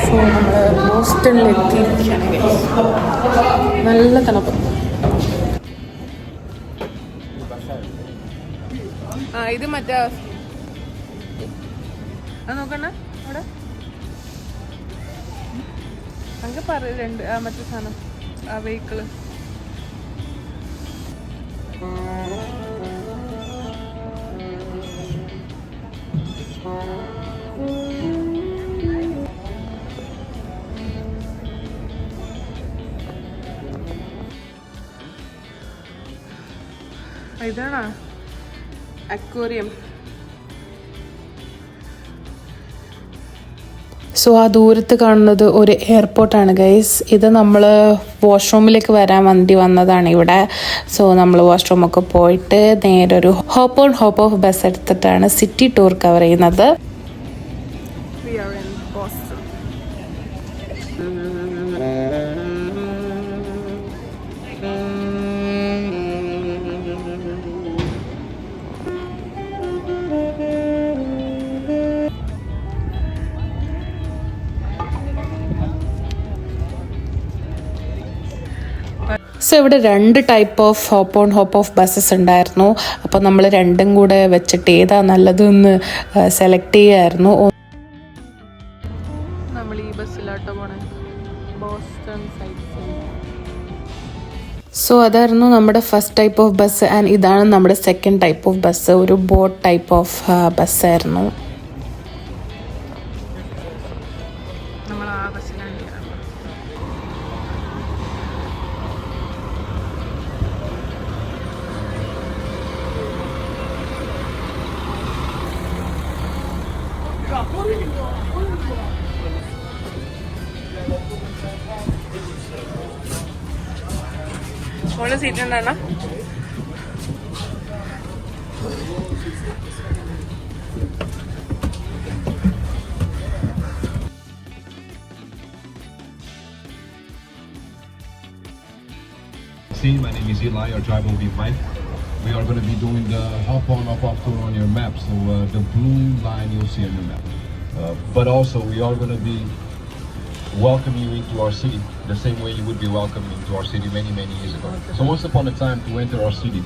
So നമ്മൾ ബോസ്റ്റണിലെത്തിയിരിക്കുകയാണ്. നല്ല തണുപ്പ്. ഇത് മറ്റേ നോക്കണ അവിടെ അങ്ങ് രണ്ട് മറ്റേ സാധനം ആ വെഹിക്കിള്. ഇതാണോ അക്വേറിയം? സോ ആ ദൂരത്ത് കാണുന്നത് ഒരു എയർപോർട്ടാണ് ഗൈസ്. ഇത് നമ്മൾ വാഷ്റൂമിലേക്ക് വരാൻ വേണ്ടി വന്നതാണ് ഇവിടെ. സോ നമ്മൾ വാഷ്റൂമൊക്കെ പോയിട്ട് നേരെ ഒരു hop on hop off bus എടുത്തിട്ടാണ് സിറ്റി ടൂർ കവർ ചെയ്യുന്നത്. സോ ഇവിടെ രണ്ട് type of hop on hop off buses ഉണ്ടായിരുന്നു. അപ്പോൾ നമ്മൾ രണ്ടും കൂടെ വെച്ചിട്ട് ഏതാ നല്ലതെന്ന് സെലക്ട് ചെയ്യായിരുന്നു. നമ്മൾ ഈ ബസ്സിലാട്ടോ പോണേ, ബോസ്റ്റൺ സൈറ്റ്. സോ അതായിരുന്നു നമ്മുടെ first type of bus. And ഇതാണ് നമ്മുടെ സെക്കൻഡ് ടൈപ്പ് ഓഫ് ബസ്. ഒരു ബോട്ട് ടൈപ്പ് ഓഫ് ബസ്സായിരുന്നു. നമ്മൾ ആ ബസ്സിലാണ്. മോള് seat ഉണ്ടാണോ? My name is Eli, your driver will be Mike. We are going to be doing the hop on, hop off tour on your map. So the blue line you'll see on your map. But also we are going to be welcoming you into our city the same way you would be welcomed into our city many years ago. So once upon a time, to enter our city,